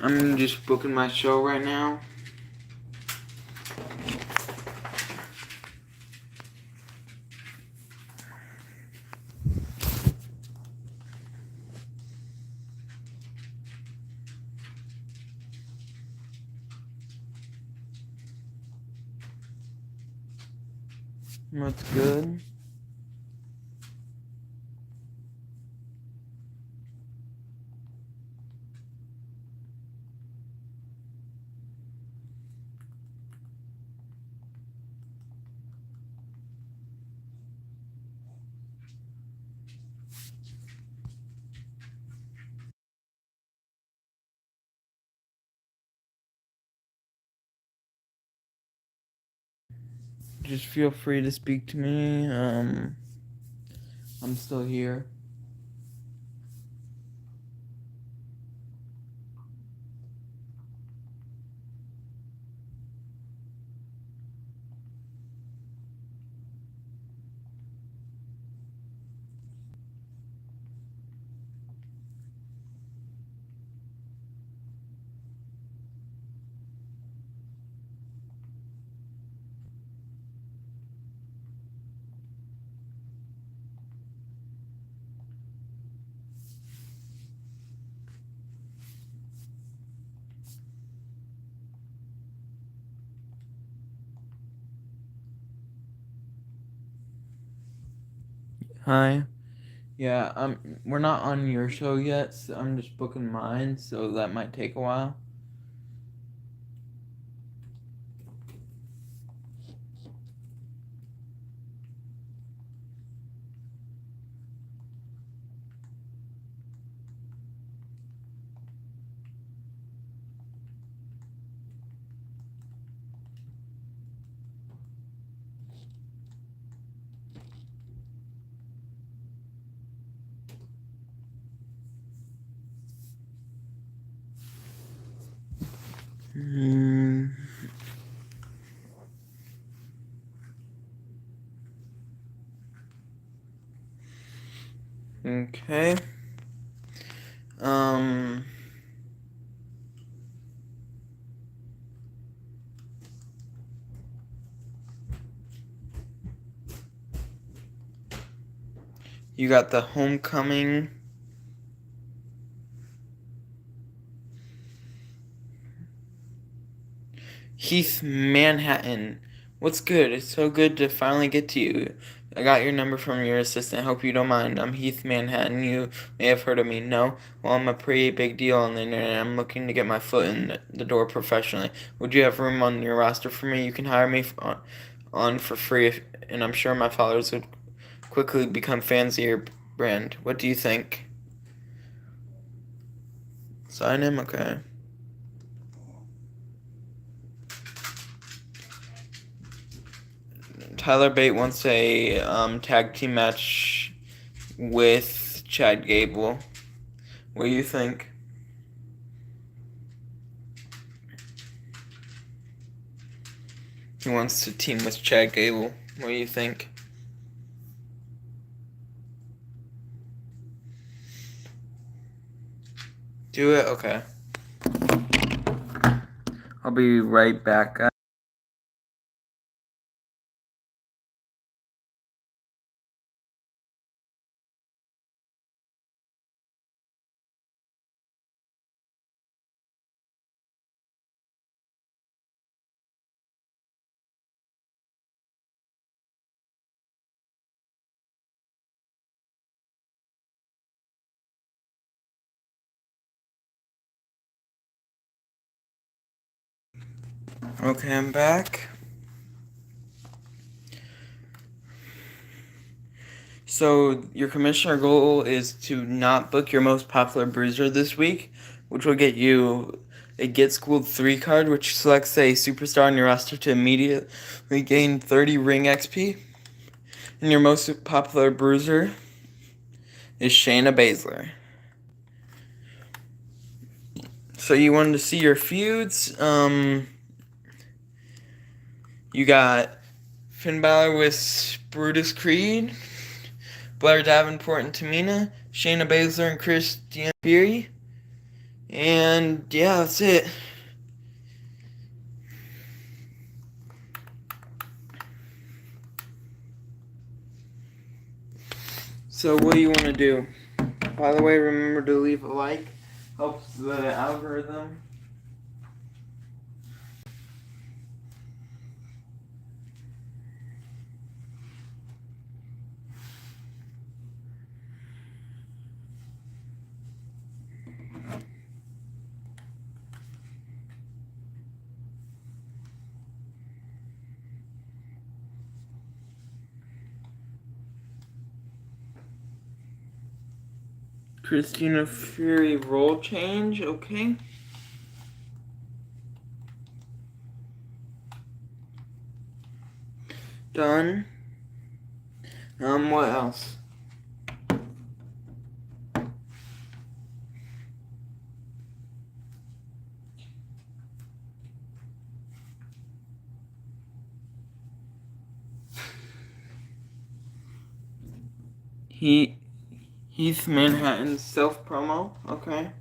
I'm just booking my show right now. That's good. Just feel free to speak to me. I'm still here. Hi. Yeah, we're not on your show yet, so I'm just booking mine, so that might take a while. Hmm. Okay. Um. You got the Homecoming. Heath Manhattan. What's good? It's so good to finally get to you. I got your number from your assistant. Hope you don't mind. I'm Heath Manhattan. You may have heard of me. No? Well, I'm a pretty big deal on the internet. I'm looking to get my foot in the door professionally. Would you have room on your roster for me? You can hire me on for free, and I'm sure my followers would quickly become fans of your brand. What do you think? Sign him? Okay. Tyler Bate wants a tag team match with Chad Gable. What do you think? He wants to team with Chad Gable. What do you think? Do it? Okay. I'll be right back. Okay, I'm back. So, your commissioner goal is to not book your most popular bruiser this week, which will get you a Get Schooled 3 card, which selects a superstar on your roster to immediately gain 30 ring XP. And your most popular bruiser is Shayna Baszler. So you wanted to see your feuds. You got Finn Balor with Brutus Creed, Blair Davenport and Tamina, Shayna Baszler and Christian Fury, And yeah, that's it. So what do you want to do? By the way, remember to leave a like. Helps the algorithm. Christina Fury role change, okay. Done. What else? Heath Manhattan's self promo, okay.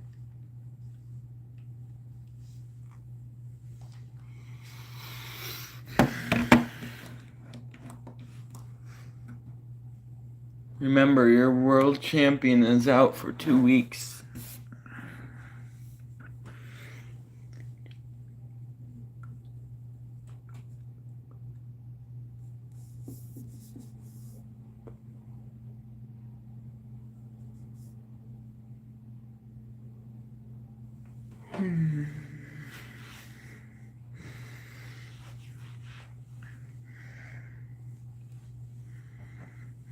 Remember, your world champion is out for 2 weeks.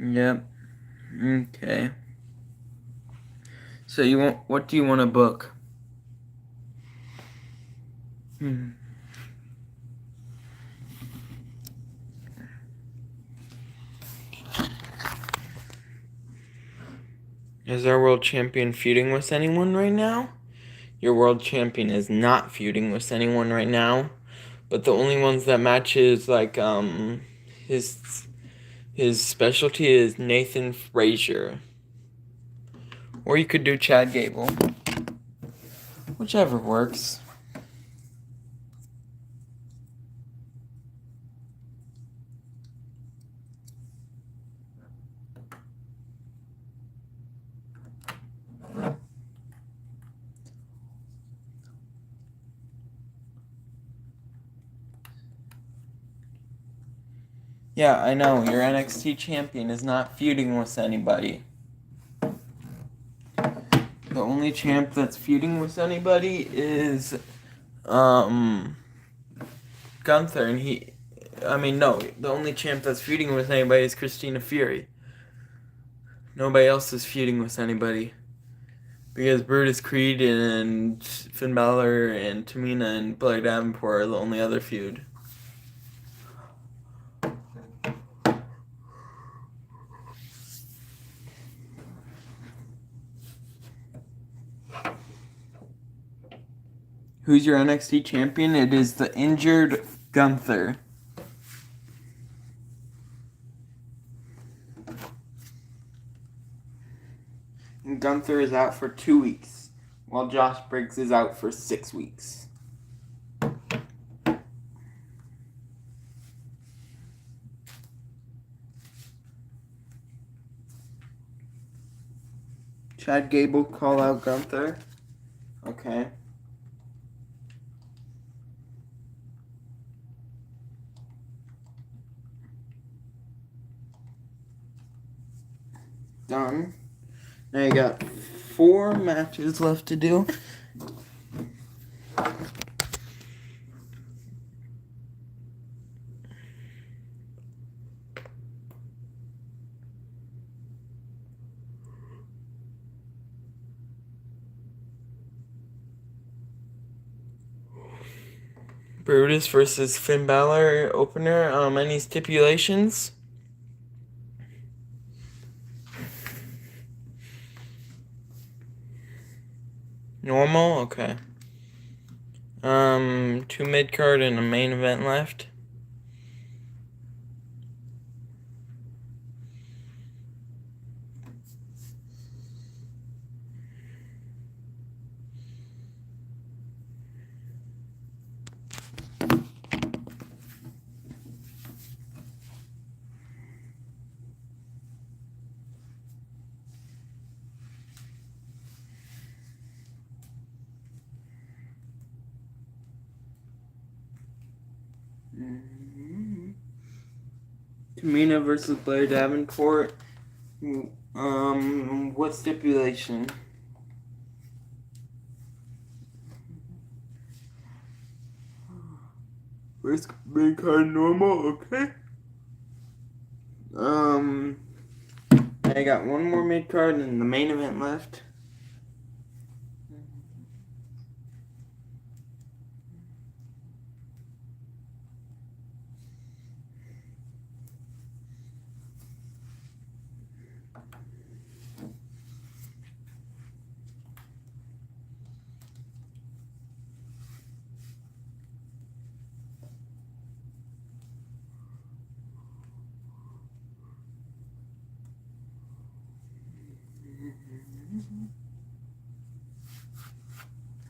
Yep. Okay. So what do you want to book? Is our world champion feuding with anyone right now? Your world champion is not feuding with anyone right now, but the only ones that match is like his specialty is Nathan Frazier. Or you could do Chad Gable. Whichever works. Yeah, I know. Your NXT champion is not feuding with anybody. The only champ that's feuding with anybody is Gunther, and the only champ that's feuding with anybody is Christina Fury. Nobody else is feuding with anybody. Because Brutus Creed and Finn Balor and Tamina and Blair Davenport are the only other feud. Who's your NXT champion? It is the injured Gunther. And Gunther is out for 2 weeks, while Josh Briggs is out for 6 weeks. Chad Gable call out Gunther. Okay. Done. Now you got 4 matches left to do. Brutus versus Finn Balor opener. Any stipulations? Normal? Okay. 2 mid-card and a main event left. Tamina versus Blair Davenport. What stipulation? First main card normal, okay. I got one more mid card and the main event left.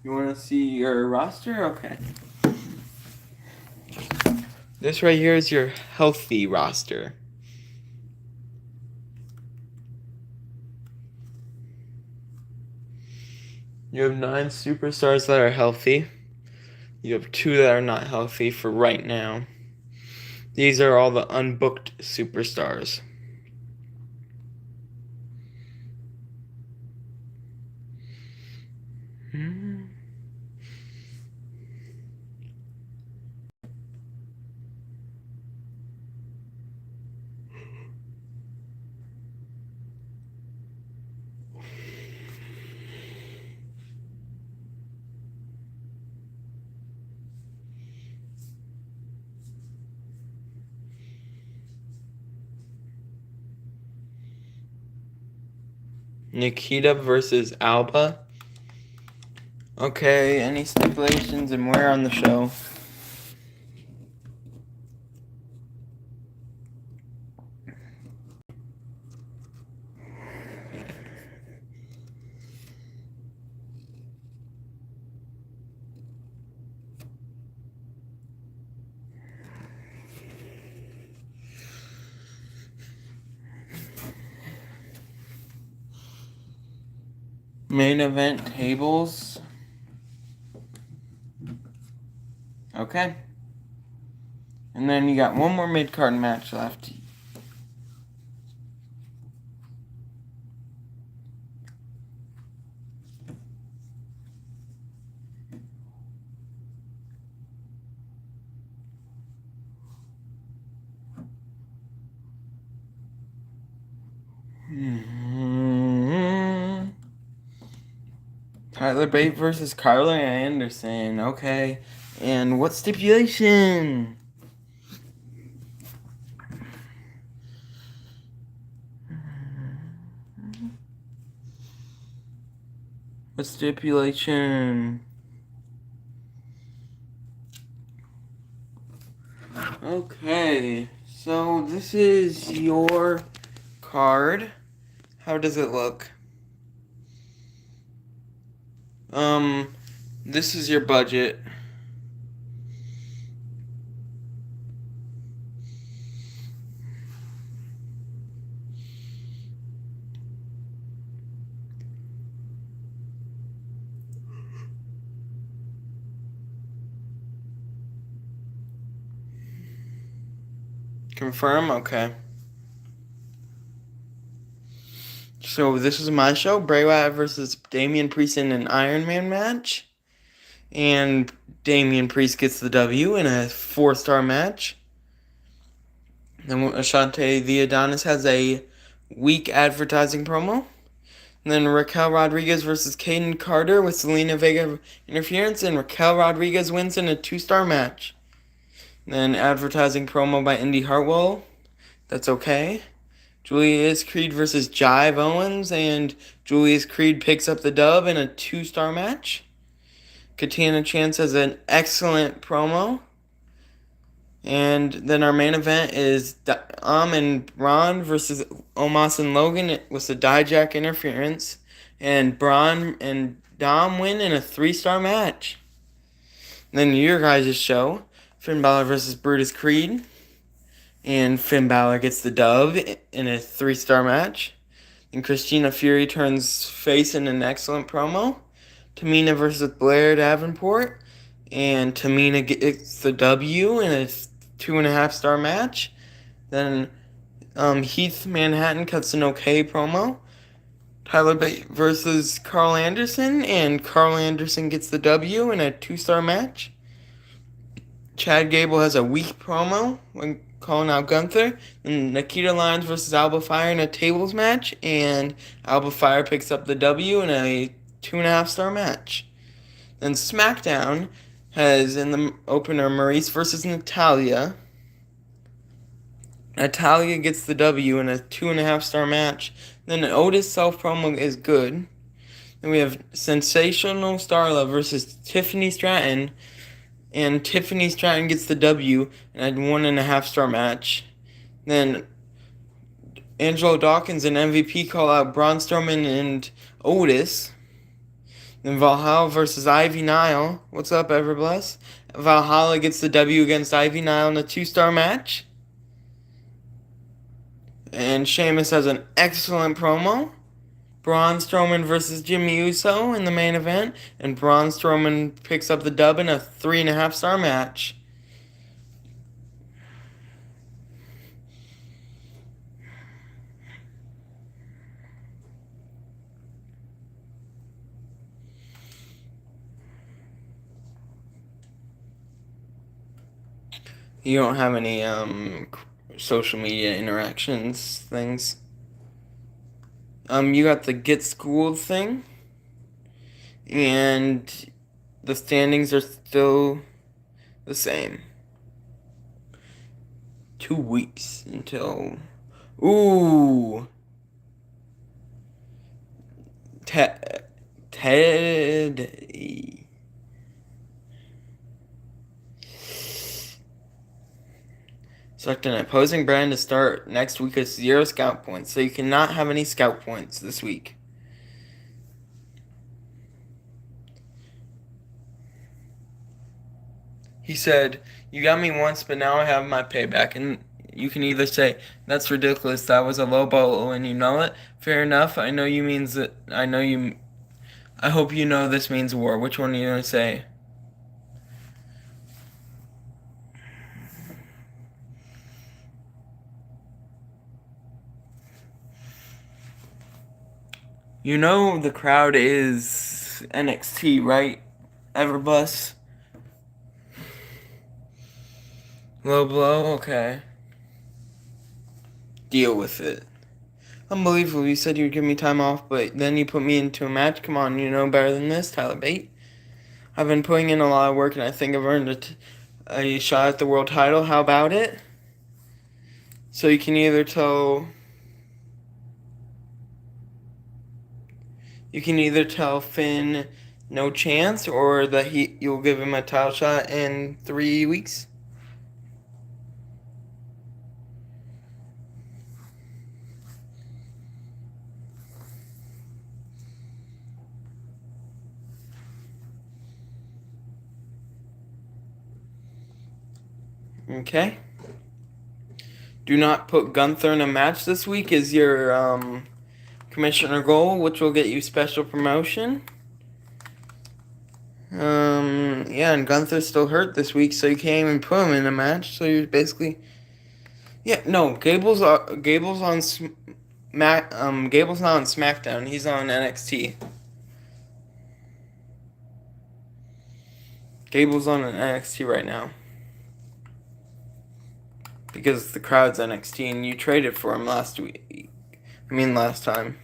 You want to see your roster? Okay. This right here is your healthy roster. You have 9 superstars that are healthy. You have 2 that are not healthy for right now. These are all the unbooked superstars. Nikita versus Alba. Okay, any stipulations and where on the show? Main event tables. Okay. And then you got one more mid-card match left. Tyler Bate versus Carla Anderson. Okay. And what stipulation? What stipulation? Okay. So this is your card. How does it look? This is your budget. Confirm? Okay. So this is my show, Bray Wyatt versus Damian Priest in an Iron Man match. And Damian Priest gets the W in a 4-star match. Then Ashante the Adonis has a weak advertising promo. And then Raquel Rodriguez versus Caden Carter with Selena Vega interference, and Raquel Rodriguez wins in a 2-star match. Then advertising promo by Indy Hartwell. That's okay. Julius Creed versus Jive Owens, and Julius Creed picks up the dub in a 2-star match. Katina Chance has an excellent promo. And then our main event is and Braun versus Omos and Logan with the Dijak interference. And Braun and Dom win in a 3-star match. Then your guys' show, Finn Balor versus Brutus Creed. And Finn Balor gets the dub in a 3-star match. And Christina Fury turns face in an excellent promo. Tamina versus Blair Davenport. And Tamina gets the W in a 2.5 star match. Then Heath Manhattan cuts an okay promo. Tyler Bate versus Carl Anderson, and Carl Anderson gets the W in a 2-star match. Chad Gable has a weak promo when calling out Gunther. And Nikita Lyons versus Alba Fire in a tables match, and Alba Fire picks up the W in a 2.5-star match. Then SmackDown has in the opener Maurice versus Natalya. Natalya gets the W in a 2.5-star match. Then Otis self promo is good. Then we have Sensational Starla versus Tiffany Stratton, and Tiffany Stratton gets the W in a 1.5-star match. Then Angelo Dawkins and MVP call out Braun Strowman and Otis. Then Valhalla versus Ivy Nile. What's up, Everbless? Valhalla gets the W against Ivy Nile in a 2-star match. And Sheamus has an excellent promo. Braun Strowman versus Jimmy Uso in the main event, and Braun Strowman picks up the dub in a 3.5-star match. You don't have any social media interactions things. You got the Get Schooled thing, and the standings are still the same. 2 weeks until Ted. Select an opposing brand to start next week with 0 scout points, so you cannot have any scout points this week. He said, "You got me once, but now I have my payback." And you can either say, "That's ridiculous, that was a low blow and you know it." Fair enough, I know you means that, I hope you know this means war. Which one are you going to say? You know the crowd is NXT, right? Everbus? Low blow? Okay. Deal with it. Unbelievable. You said you'd give me time off, but then you put me into a match. Come on, you know better than this, Tyler Bate. I've been putting in a lot of work, and I think I've earned a shot at the world title. How about it? So you can either tell Finn no chance, or that you'll give him a title shot in 3 weeks. Okay. Do not put Gunther in a match this week is your commissioner goal, which will get you special promotion. Yeah, and Gunther's still hurt this week, so you can't even put him in a match. So you're basically, yeah, no, Gable's on Gable's not on SmackDown. He's on NXT. Gable's on NXT right now because the crowd's NXT, and you traded for him last time.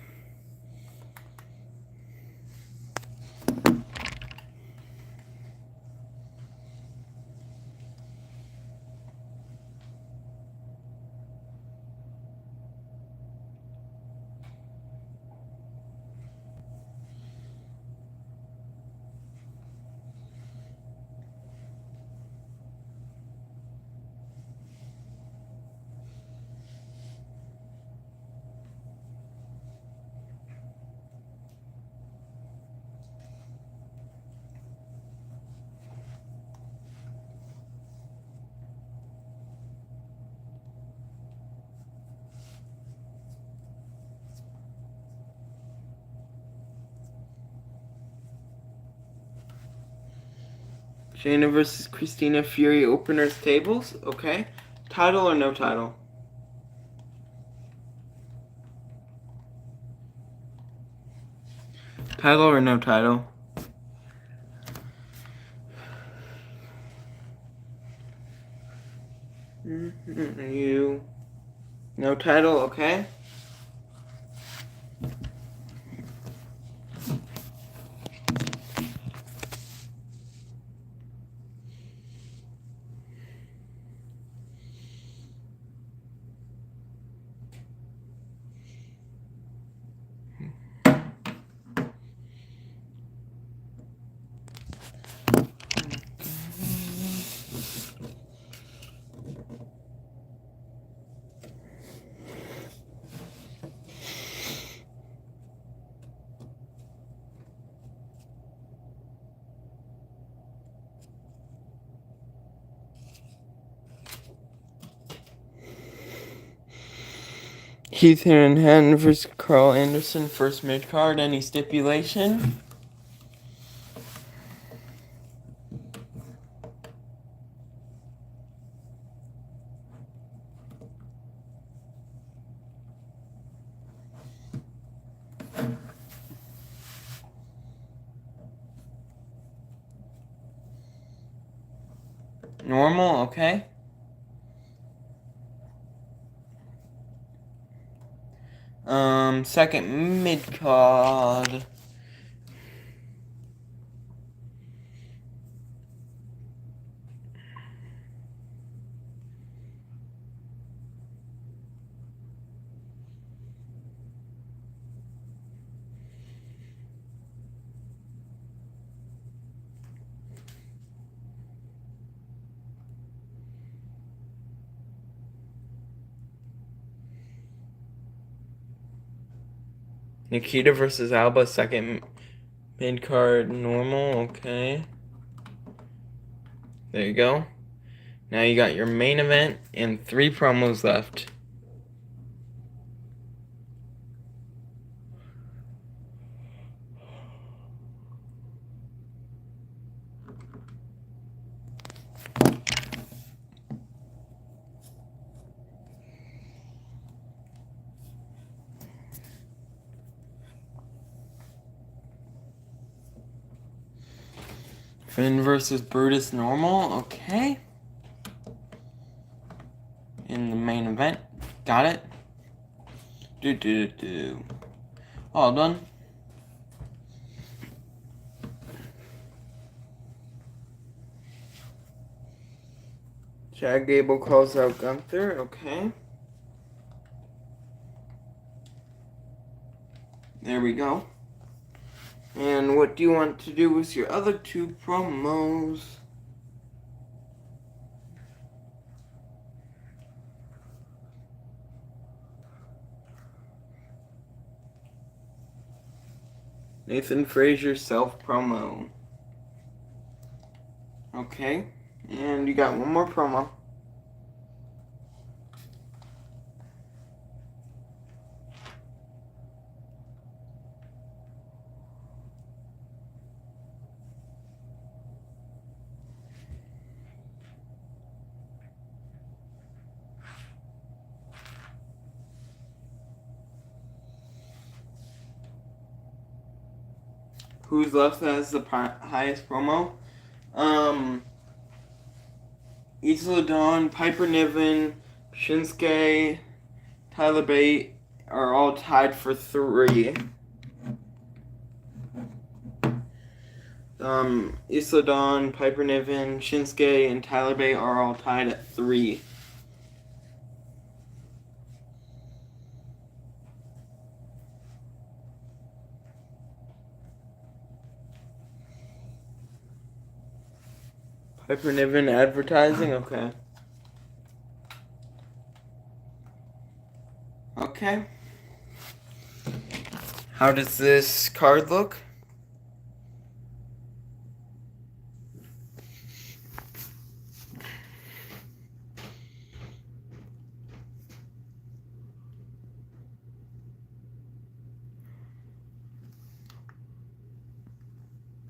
Shayna versus Christina Fury openers tables. Okay. Title or no title? Title or no title? You. No title, okay. Heath Manhattan versus Carl Anderson, first mid card. Any stipulation? Normal, okay. Second mid card. Nikita versus Alba, second mid card, normal, okay. There you go. Now you got your main event and 3 promos left. Finn versus Brutus, normal, okay. In the main event, got it. All done. Chad Gable calls out Gunther, okay. There we go. And what do you want to do with your other 2 promos? Nathan Frazier self promo. Okay. And you got one more promo. Who's left as the highest promo? Isla Dawn, Piper Niven, Shinsuke, Tyler Bate are all tied for 3. Isla Dawn, Piper Niven, Shinsuke, and Tyler Bate are all tied at 3. Piper Niven advertising, okay. Okay. How does this card look?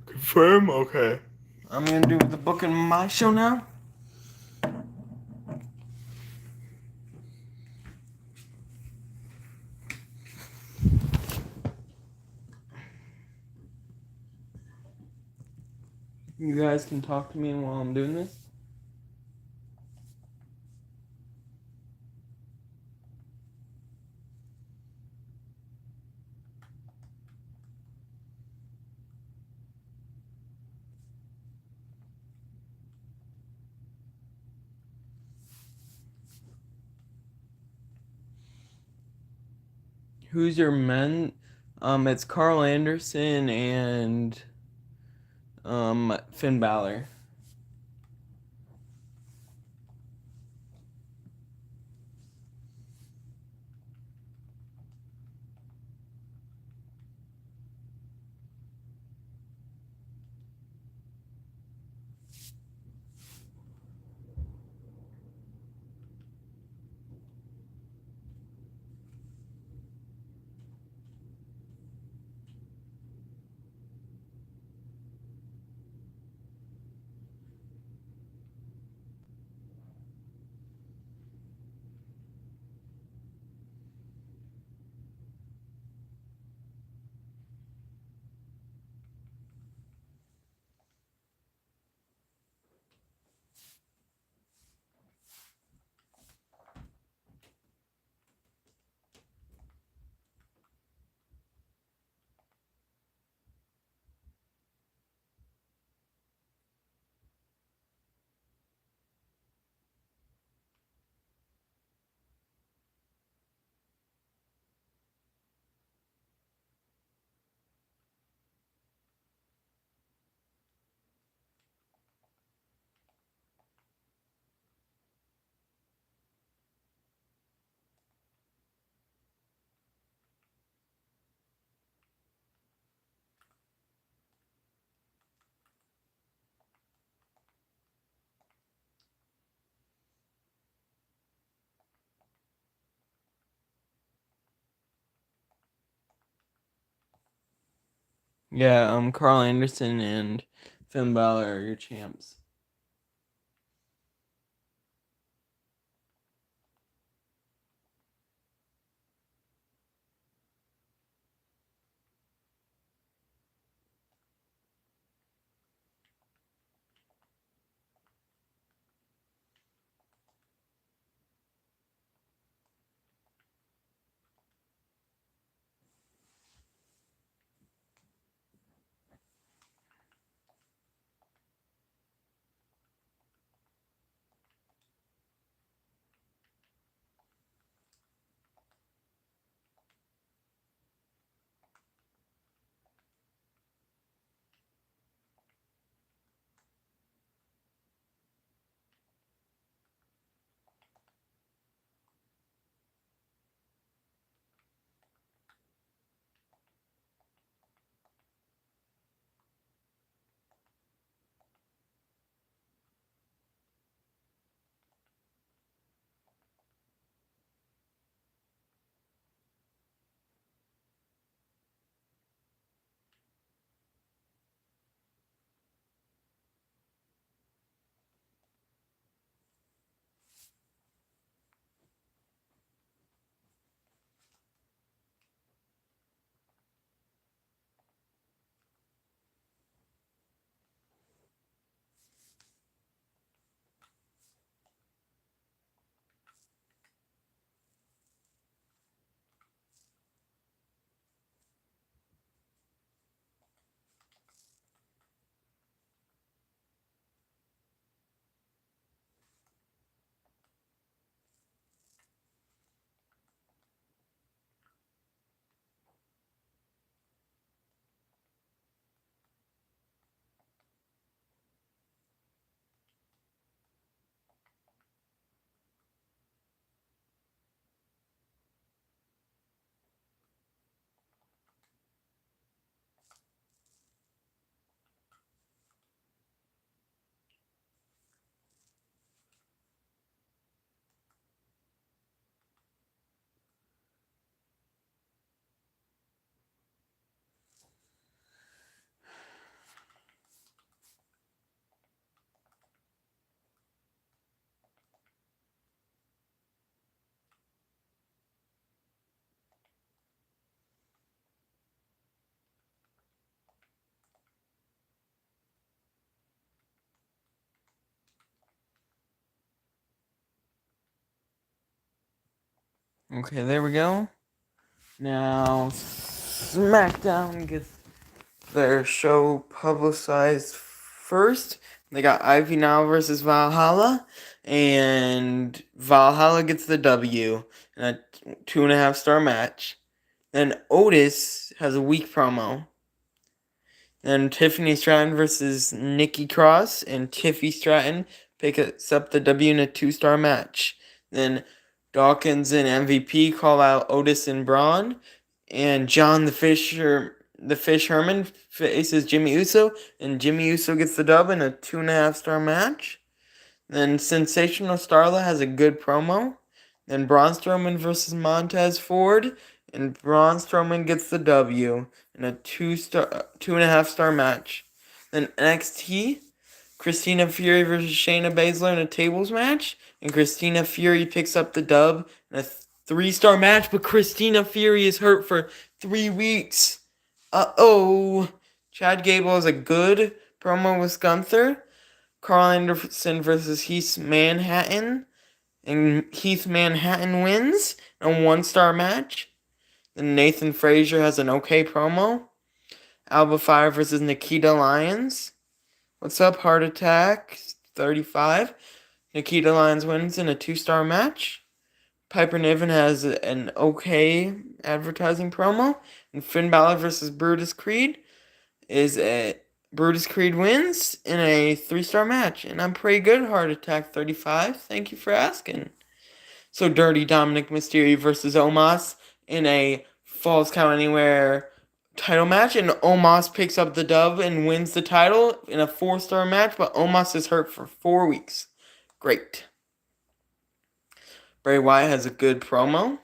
Confirm? Okay. I'm gonna do the booking my show now. You guys can talk to me while I'm doing this. Who's your men? It's Carl Anderson and Finn Balor. Yeah, Carl Anderson and Finn Balor are your champs. Okay, there we go. Now, SmackDown gets their show publicized first. They got Ivy Now versus Valhalla, and Valhalla gets the W in a 2.5 star match. Then Otis has a weak promo. Then Tiffany Stratton versus Nikki Cross, and Tiffy Stratton picks up the W in a 2-star match. Then Dawkins and MVP call out Otis and Braun, and John the Fish Herman faces Jimmy Uso, and Jimmy Uso gets the dub in a 2.5 star match. Then Sensational Starla has a good promo. Then Braun Strowman versus Montez Ford, and Braun Strowman gets the W in a 2.5 star match. Then NXT, Christina Fury versus Shayna Baszler in a tables match, and Christina Fury picks up the dub in a 3-star match, but Christina Fury is hurt for 3 weeks. Uh-oh. Chad Gable has a good promo with Gunther. Carl Anderson versus Heath Manhattan, and Heath Manhattan wins in a 1-star match. Then Nathan Frazier has an okay promo. Alba Fire versus Nikita Lyons. What's up, Heart Attack 35? Nikita Lyons wins in a 2-star match. Piper Niven has an okay advertising promo. And Finn Balor versus Brutus Creed Brutus Creed wins in a 3-star match. And I'm pretty good, Heart Attack 35. Thank you for asking. So Dirty Dominic Mysterio versus Omos in a Falls Count Anywhere title match, and Omos picks up the dub and wins the title in a 4-star match, but Omos is hurt for 4 weeks. Great. Bray Wyatt has a good promo.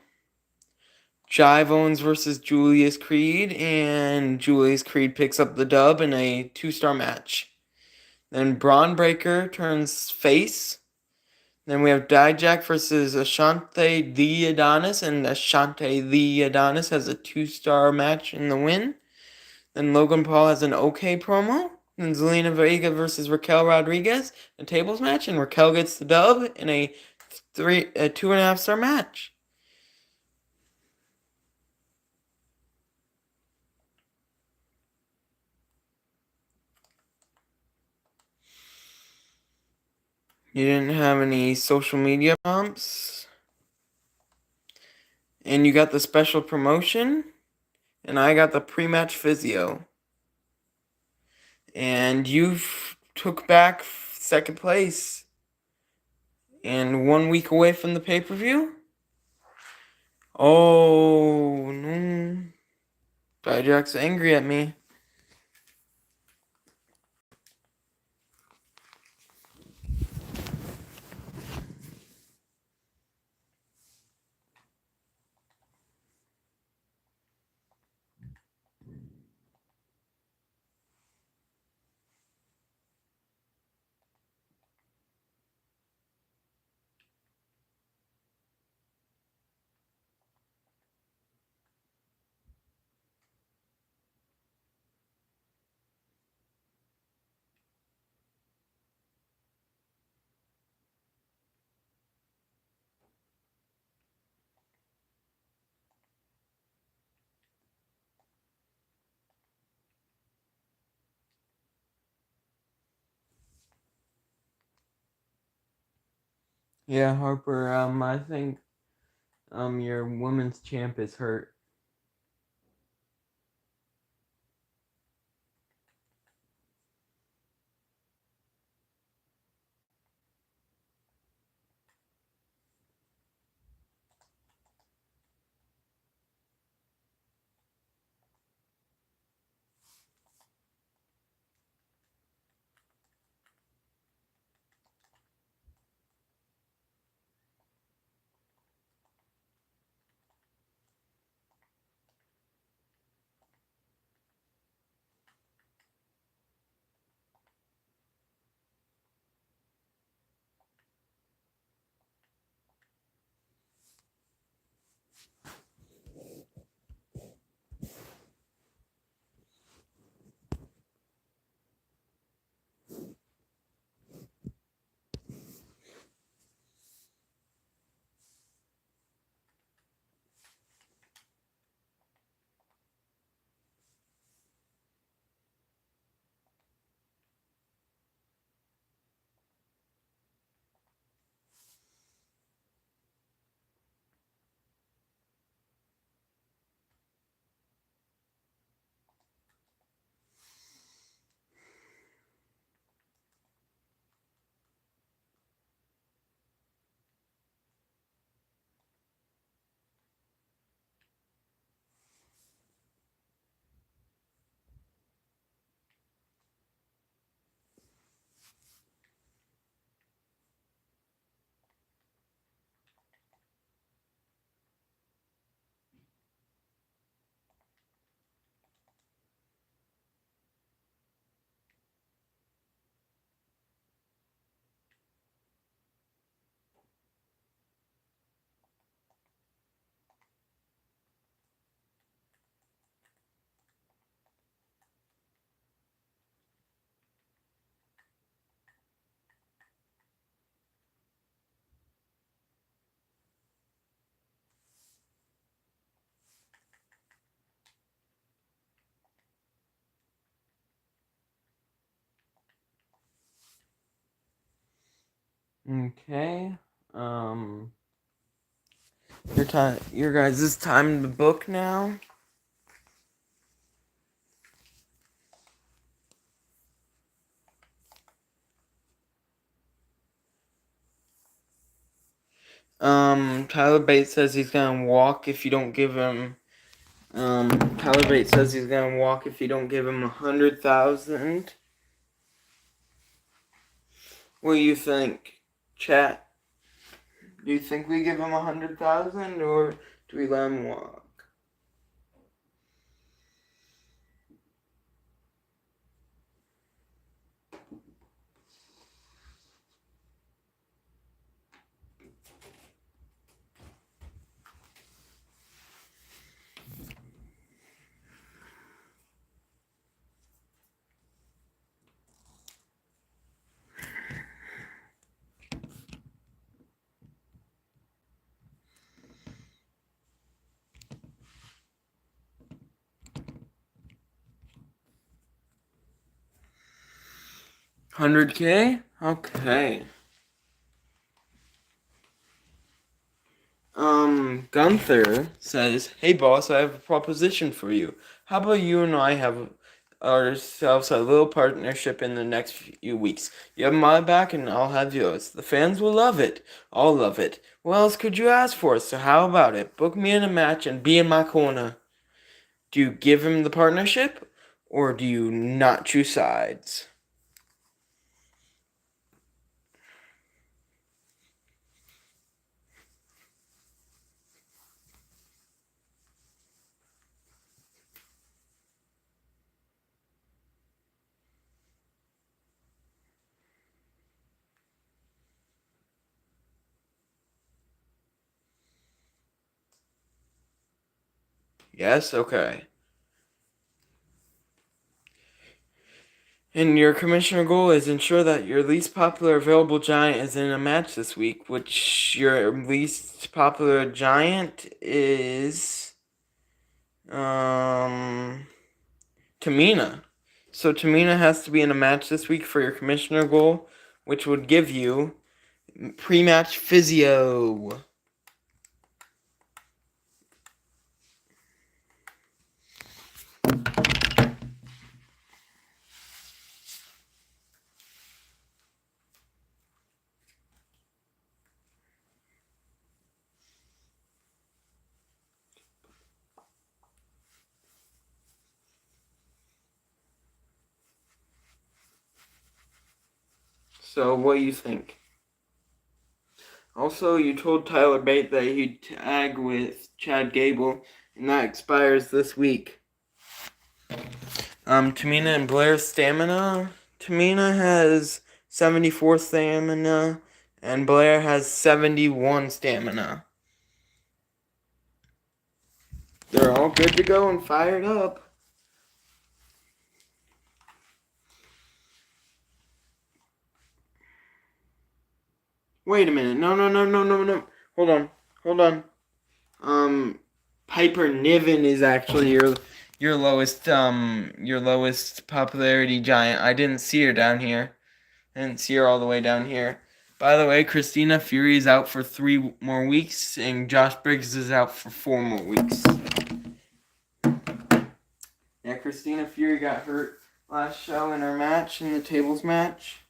Jive Owens versus Julius Creed, and Julius Creed picks up the dub in a 2-star match. Then Braun Breaker turns face. Then we have Dijak versus Ashante the Adonis, and Ashante the Adonis has a 2-star match in the win. Then Logan Paul has an okay promo. Then Zelina Vega versus Raquel Rodriguez, a tables match, and Raquel gets the dub in a 2.5-star match. You didn't have any social media prompts. And you got the special promotion. And I got the pre-match physio. And you took back second place. And 1 week away from the pay-per-view? Oh, no. Dijak's angry at me. Yeah, Harper, I think your women's champ is hurt. Okay. Your guys' time to book now. Tyler Bates says he's gonna walk if you don't give him. Tyler Bates says he's gonna walk if you don't give him 100,000. What do you think, chat? Do you think we give him 100,000 or do we let him walk? $100K? Okay. Gunther says, "Hey boss, I have a proposition for you. How about you and I have ourselves a little partnership in the next few weeks? You have my back and I'll have yours. The fans will love it. I'll love it. What else could you ask for? So how about it? Book me in a match and be in my corner." Do you give him the partnership or do you not choose sides? Yes? Okay. And your commissioner goal is ensure that your least popular available giant is in a match this week, which your least popular giant is Tamina. So Tamina has to be in a match this week for your commissioner goal, which would give you pre-match physio. So what do you think? Also, you told Tyler Bate that he'd tag with Chad Gable, and that expires this week. Tamina and Blair's stamina. Tamina has 74 stamina, and Blair has 71 stamina. They're all good to go and fired up. Wait a minute. No. Hold on. Piper Niven is actually your lowest popularity giant. I didn't see her down here. I didn't see her all the way down here. By the way, Christina Fury is out for 3 more weeks, and Josh Briggs is out for 4 more weeks. Yeah, Christina Fury got hurt last show in her match, in the tables match.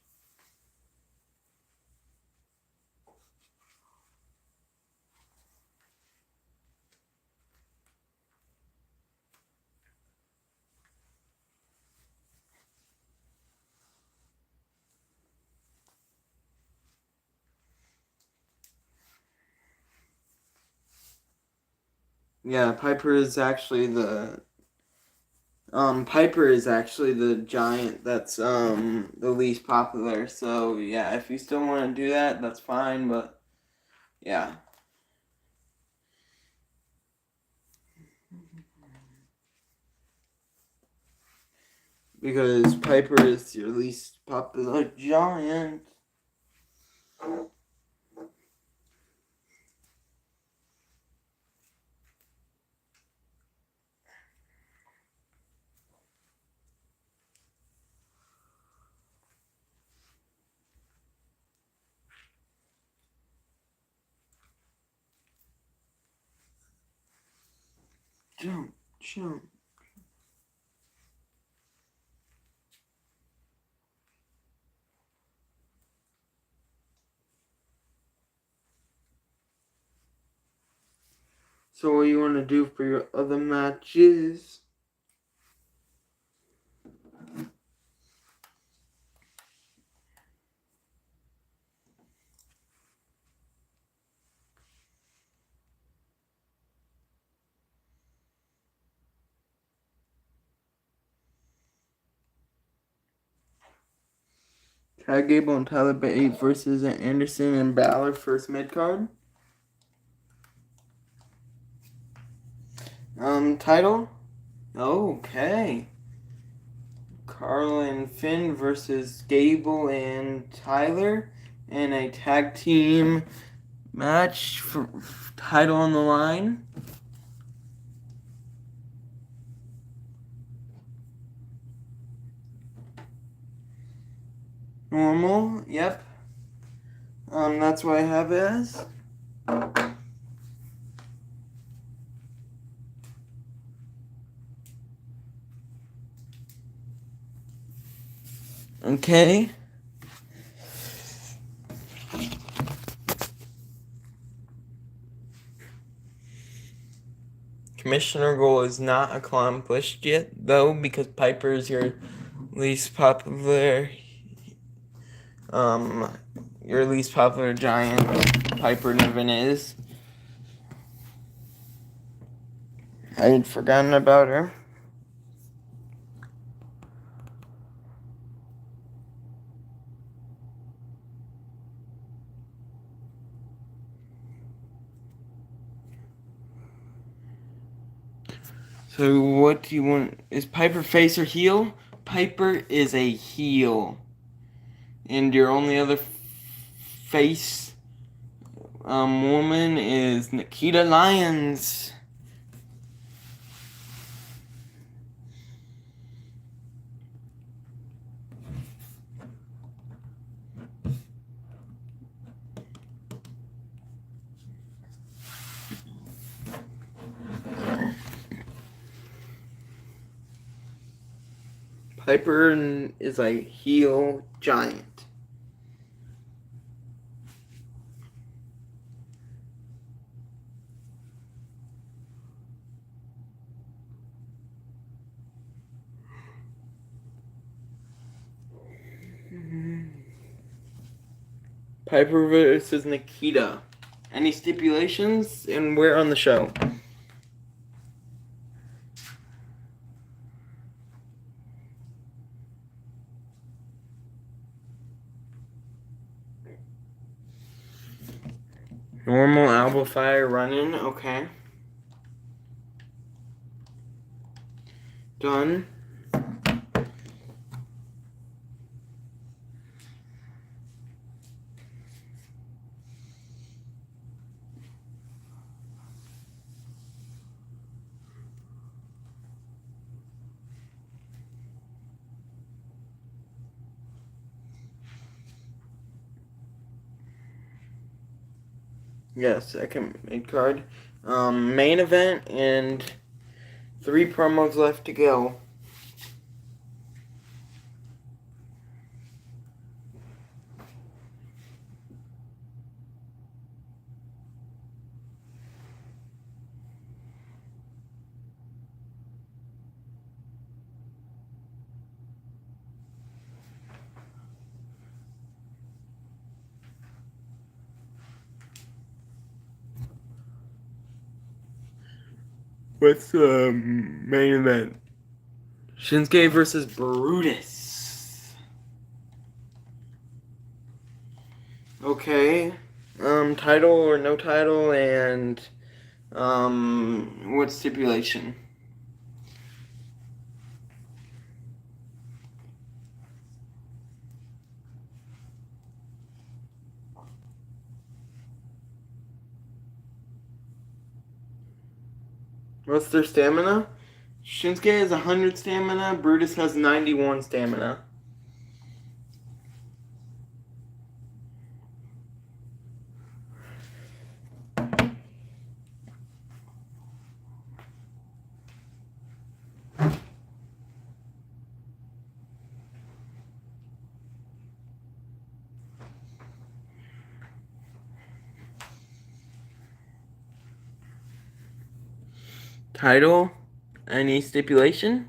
Yeah, Piper is actually the giant that's the least popular. So yeah, if you still want to do that, that's fine, but yeah. Because Piper is your least popular giant. Jump, jump. So what you want to do for your other matches? Chad Gable and Tyler Bate versus Anderson and Balor first mid card. Title? Okay. Carl and Finn versus Gable and Tyler in a tag team match for title on the line. Normal, yep. That's what I have it as. Okay. Commissioner goal is not accomplished yet, though, because Piper is your least popular, giant. Piper Niven is. I had forgotten about her. So what do you want? Is Piper face or heel? Piper is a heel. And your only other face woman is Nikita Lyons. Piper is a heel giant. Piper versus Nikita. Any stipulations? And where on the show? Normal Alba Fire running, okay. Done. Yes, second mid card. Main event and 3 promos left to go. What's the main event? Shinsuke versus Brutus. Okay. Title or no title, and what stipulation? What's their stamina? Shinsuke has 100 stamina, Brutus has 91 stamina. Title? Any stipulation?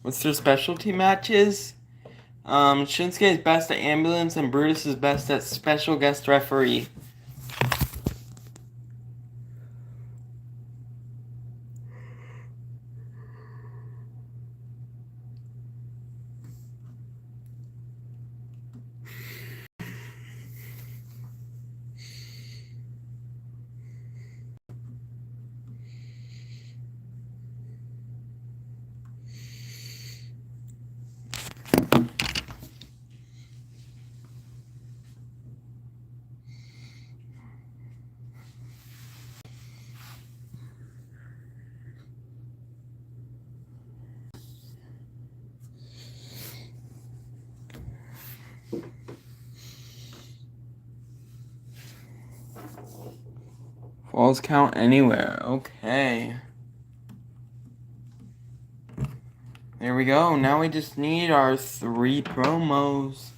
What's their specialty matches? Shinsuke is best at ambulance and Brutus is best at special guest referee. Falls count anywhere. Okay. There we go. Now we just need our 3 promos.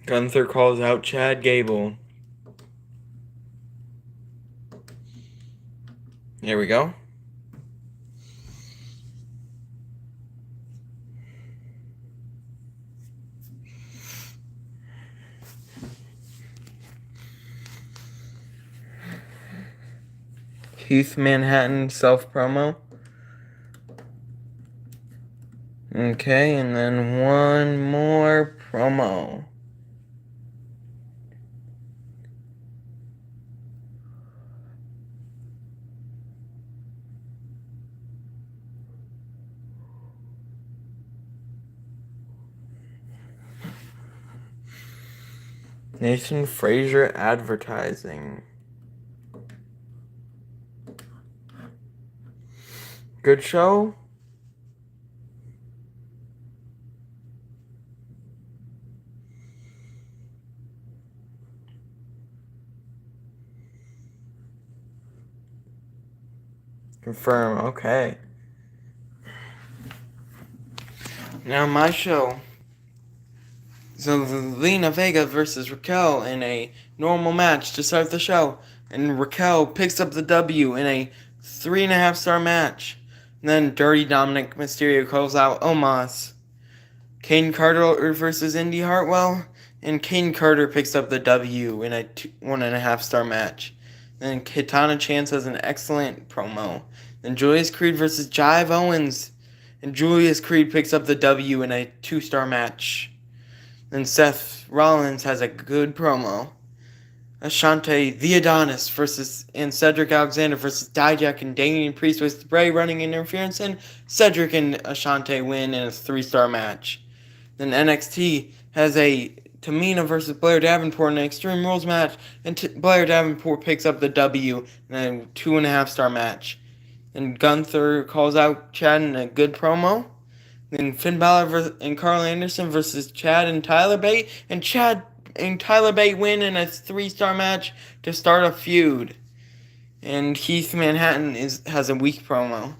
Gunther calls out Chad Gable. There we go. Heath Manhattan self-promo. Okay, and then one more promo. Nathan Frazier advertising. Good show. Confirm, okay. Now my show. So Lena Vega versus Raquel in a normal match to start the show. And Raquel picks up the W in a 3.5 star match. And then Dirty Dominic Mysterio calls out Omos. Kane Carter versus Indy Hartwell. And Kane Carter picks up the W in a 1.5 star match. Then Kitana Chance has an excellent promo. Then Julius Creed versus Jive Owens. And Julius Creed picks up the W in a 2-star match. Then Seth Rollins has a good promo. Ashante the Adonis and Cedric Alexander versus Dijak and Damian Priest with Bray running interference, and Cedric and Ashante win in a 3-star match. Then NXT has a Tamina versus Blair Davenport in an Extreme Rules match, and Blair Davenport picks up the W in a 2.5 star match. Then Gunther calls out Chad in a good promo. Then Finn Balor and Carl Anderson versus Chad and Tyler Bate, and Chad and Tyler Bate win in a 3-star match to start a feud. And Heath Manhattan has a weak promo.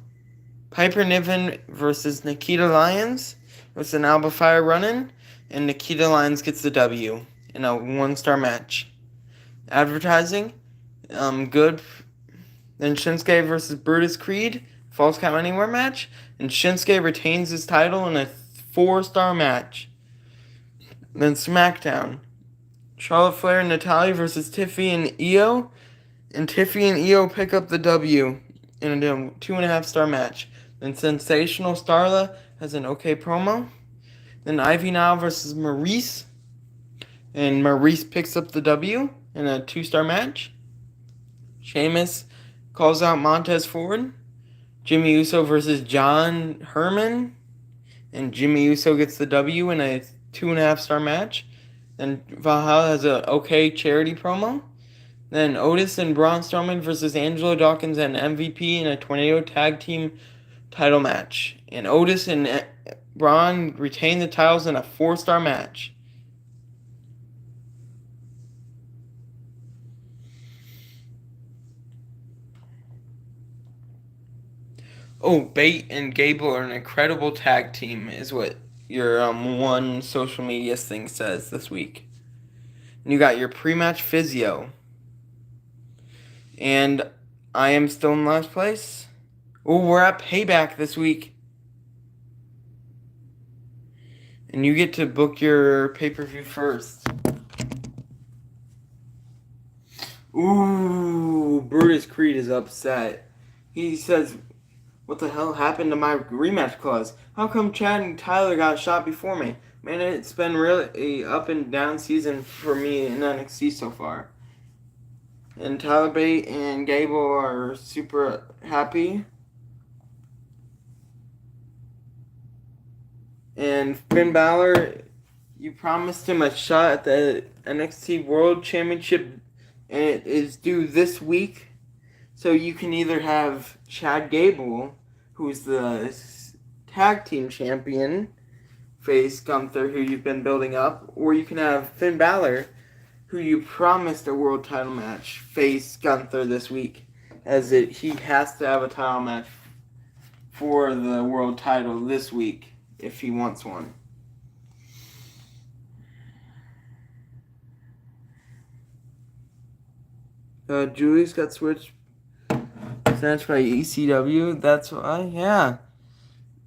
Piper Niven versus Nikita Lyons with an Alba Fire run-in, and Nikita Lyons gets the W in a 1-star match. Advertising, good. Then Shinsuke versus Brutus Creed, Falls Count Anywhere match, and Shinsuke retains his title in a 4-star match. Then SmackDown, Charlotte Flair and Natalya versus Tiffy and Io, and Tiffy and Io pick up the W in a 2.5 star match. Then Sensational Starla has an okay promo. Then Ivy Nile versus Maurice, and Maurice picks up the W in a 2-star match. Sheamus calls out Montez Ford. Jimmy Uso versus John Herman, and Jimmy Uso gets the W in a 2.5 star match. Then Valhalla has a okay charity promo. Then Otis and Braun Strowman versus Angelo Dawkins and MVP in a Tornado Tag Team title match. And Otis and Braun retained the titles in a 4-star match. Oh, Bate and Gable are an incredible tag team, is what your one social media thing says this week. And you got your pre-match physio. And I am still in last place. Oh, we're at Payback this week. And you get to book your pay-per-view first. Ooh, Brutus Creed is upset. He says, what the hell happened to my rematch clause? How come Chad and Tyler got shot before me? Man, it's been really a up and down season for me in NXT so far. And Tyler Bate and Gable are super happy. And Finn Balor, you promised him a shot at the NXT World Championship, and it is due this week. So you can either have Chad Gable, who's the tag team champion, face Gunther, who you've been building up, or you can have Finn Balor, who you promised a world title match, face Gunther this week, he has to have a title match for the world title this week if he wants one. Julius got switched snatched by ECW. That's why, yeah.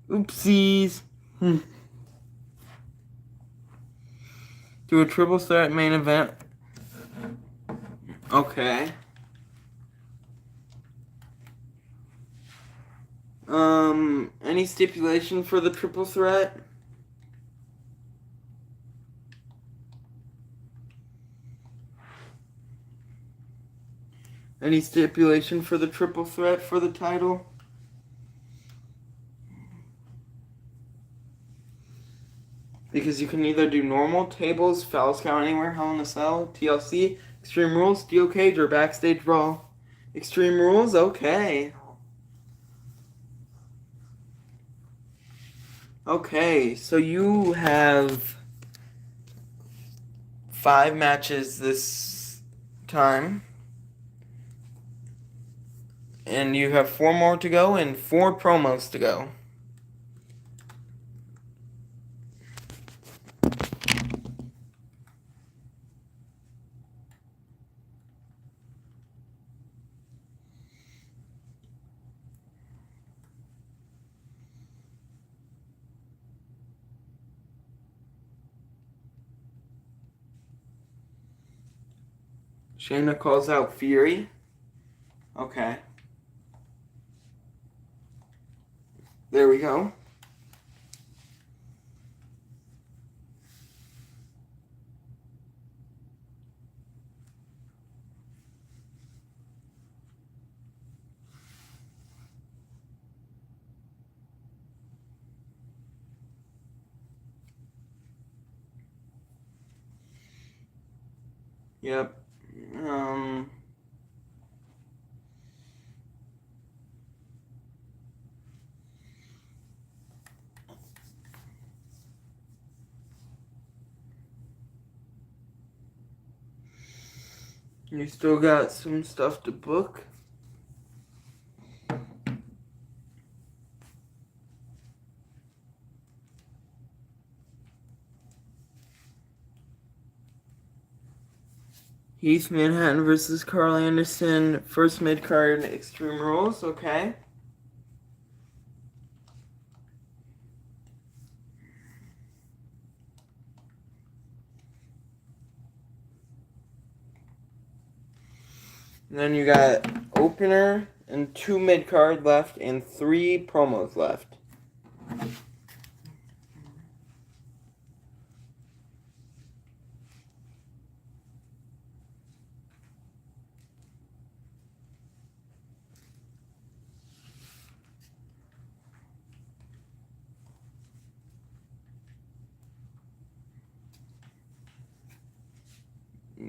Oopsies. Do a triple threat main event. Okay. Any stipulation for the triple threat? Any stipulation for the triple threat for the title? Because you can either do normal, tables, Falls Count Anywhere, Hell in a Cell, TLC, Extreme Rules, Steel Cage, or Backstage Brawl. Extreme Rules? Okay. Okay, so you have 5 matches this time. And you have 4 more to go and 4 promos to go. Shayna calls out Fury. Okay. There we go. Yep. You still got some stuff to book? Heath Manhattan versus Carl Anderson, first mid-card Extreme Rules, okay. And then you got opener and 2 mid-card left and 3 promos left.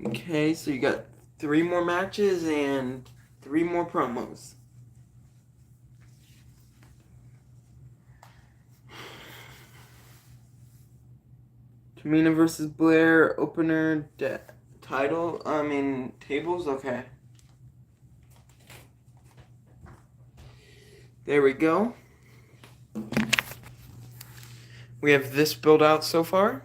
Okay, so you got 3 more matches and 3 more promos. Tamina versus Blair opener tables. Okay. There we go. We have this build out so far.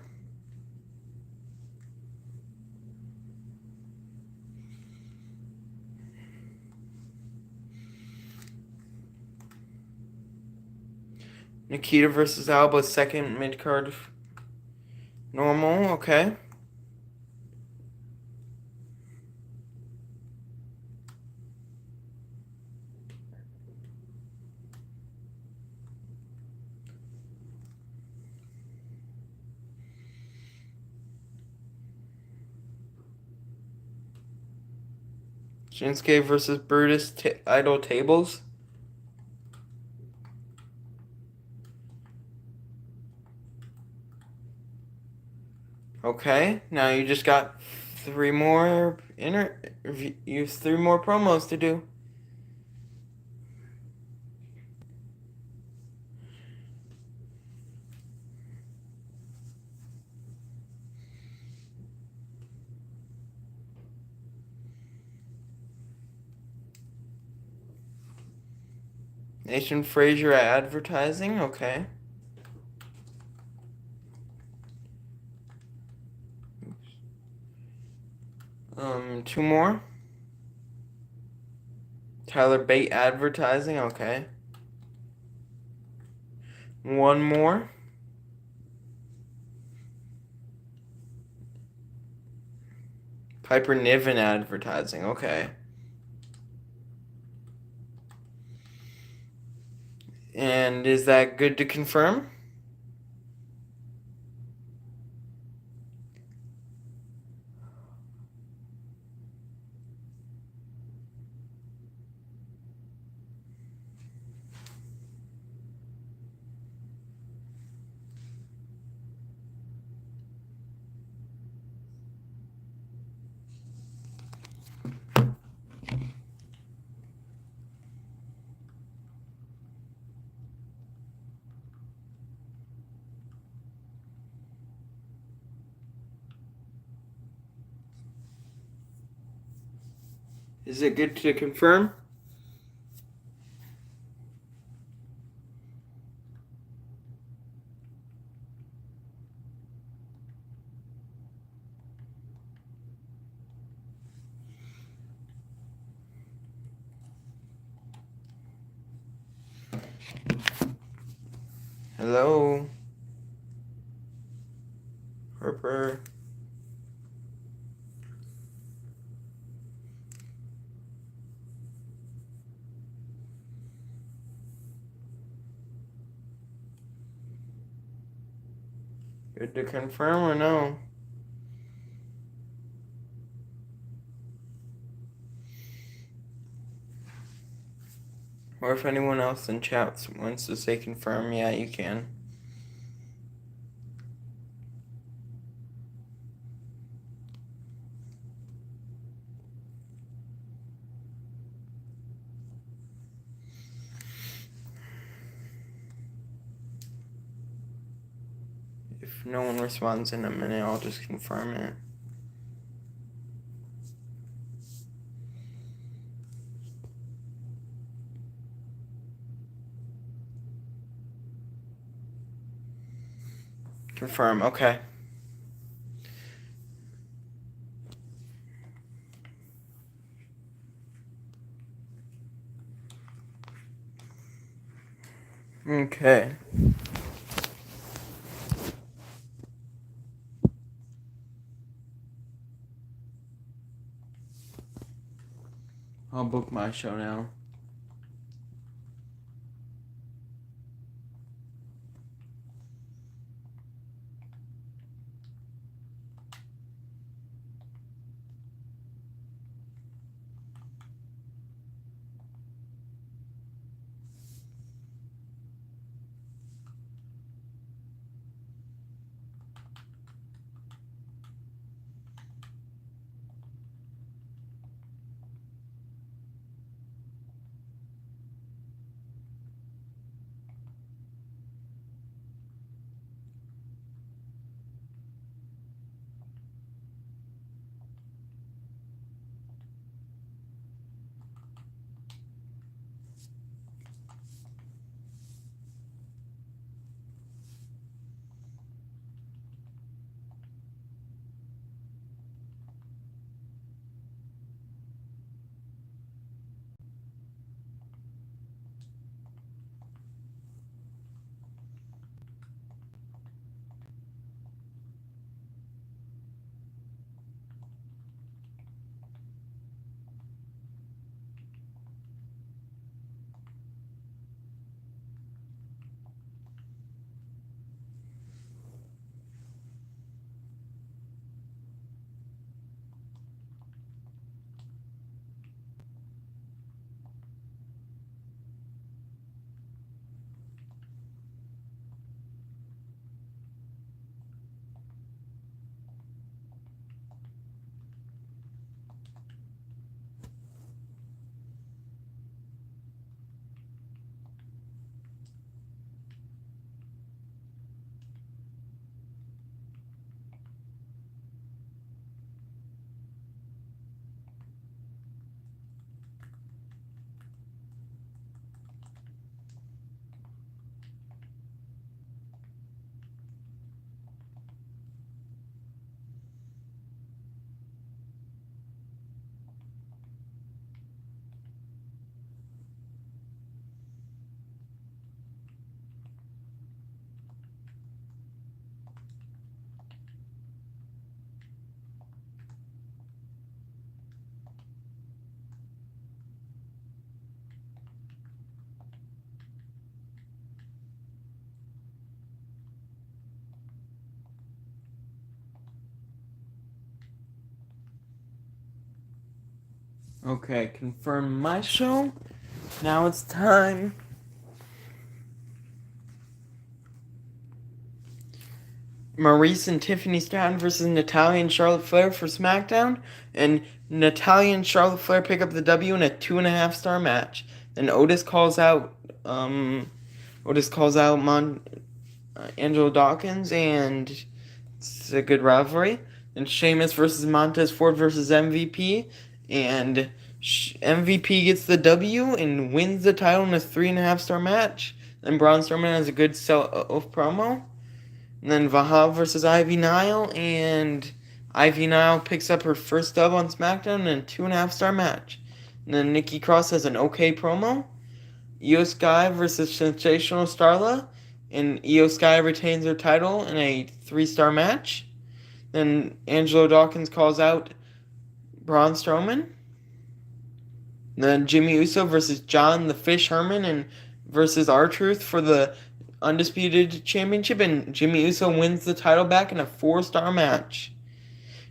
Nikita versus Alba, second mid card. Normal, okay. Shinsuke versus Brutus Idol tables. Okay, now you just got three more three more promos to do. Nation Frazier advertising, okay. Two more. Tyler Bate advertising, okay. One more. Piper Niven advertising, okay. And is that good to confirm? Is it good to confirm? Hello? Harper? Good to confirm or no? Or if anyone else in chat wants to say confirm, yeah, you can. If no one responds in a minute, I'll just confirm it. Confirm, okay. Okay. I'll book my show now. Okay, confirm my show. Now it's time. Maurice and Tiffany Stratton versus Natalya and Charlotte Flair for SmackDown. And Natalya and Charlotte Flair pick up the W in a 2.5-star match. Then Otis calls out Angelo Dawkins, and it's a good rivalry. Then Sheamus versus Montez Ford versus MVP, and MVP gets the W and wins the title in a 3.5-star match. Then Braun Strowman has a good sell-off promo. And then Valhalla versus Ivy Nile, and Ivy Nile picks up her first dub on SmackDown in a 2.5-star match. And then Nikki Cross has an okay promo. Io Sky versus Sensational Starla, and Io Sky retains her title in a 3-star match. Then Angelo Dawkins calls out Braun Strowman. Then Jimmy Uso versus John the Fish Herman and versus R-Truth for the Undisputed Championship, and Jimmy Uso wins the title back in a 4-star match.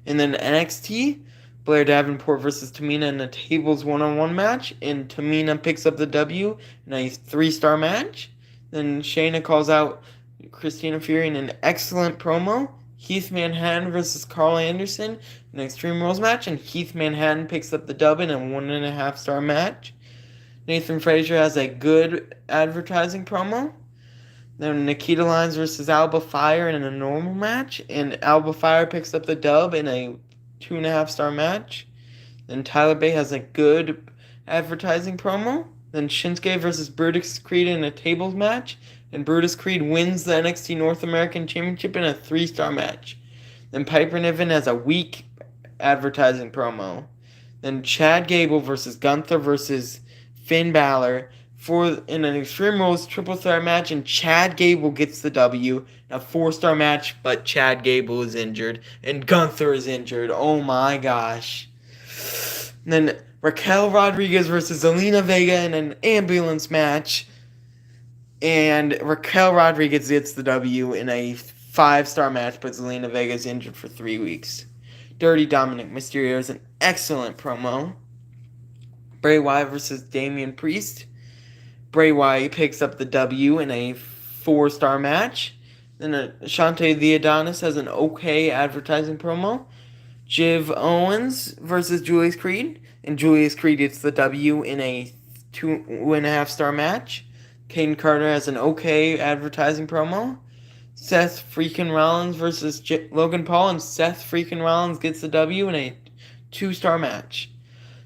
And then NXT, Blair Davenport versus Tamina in a tables 1-on-1 match, and Tamina picks up the W in a 3-star match. Then Shayna calls out Christina Fury in an excellent promo. Heath Manhattan versus Carl Anderson in an Extreme Rules match, and Heath Manhattan picks up the dub in a 1.5-star match. Nathan Frazier has a good advertising promo. Then Nikita Lyons versus Alba Fire in a normal match, and Alba Fire picks up the dub in a 2.5-star match. Then Tyler Bate has a good advertising promo. Then Shinsuke versus Brutus Creed in a tables match, and Brutus Creed wins the NXT North American Championship in a 3-star match. Then Piper Niven has a weak advertising promo. Then Chad Gable versus Gunther versus Finn Balor in an Extreme Rules triple threat match, and Chad Gable gets the W. A 4-star match, but Chad Gable is injured, and Gunther is injured. Oh my gosh. And then Raquel Rodriguez versus Zelina Vega in an ambulance match, and Raquel Rodriguez gets the W in a 5-star match, but Zelina Vega is injured for 3 weeks. Dirty Dominic Mysterio is an excellent promo. Bray Wyatt versus Damian Priest. Bray Wyatt picks up the W in a 4-star match. Then Ashante the Adonis has an okay advertising promo. Jiv Owens versus Julius Creed, and Julius Creed gets the W in a 2.5-star match. Caden Carter has an okay advertising promo. Seth freaking Rollins versus Logan Paul, and Seth freaking Rollins gets the W in a 2-star match.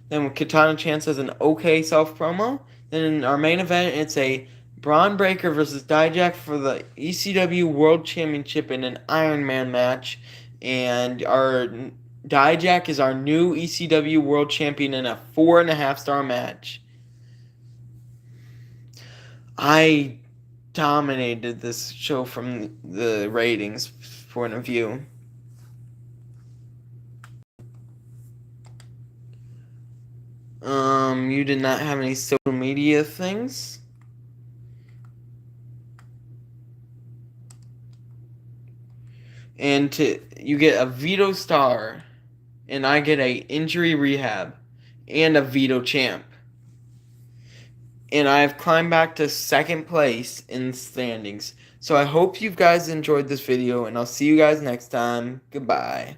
Then Katana Chance has an okay self-promo. Then in our main event, it's a Braun Breaker versus Dijak for the ECW World Championship in an Iron Man match. And our Dijak is our new ECW World Champion in a 4.5-star match. I dominated this show from the ratings point of view. You did not have any social media things. And you get a veto star, and I get a injury rehab, and a veto champ. And I've climbed back to 2nd place in the standings. So I hope you guys enjoyed this video, and I'll see you guys next time. Goodbye.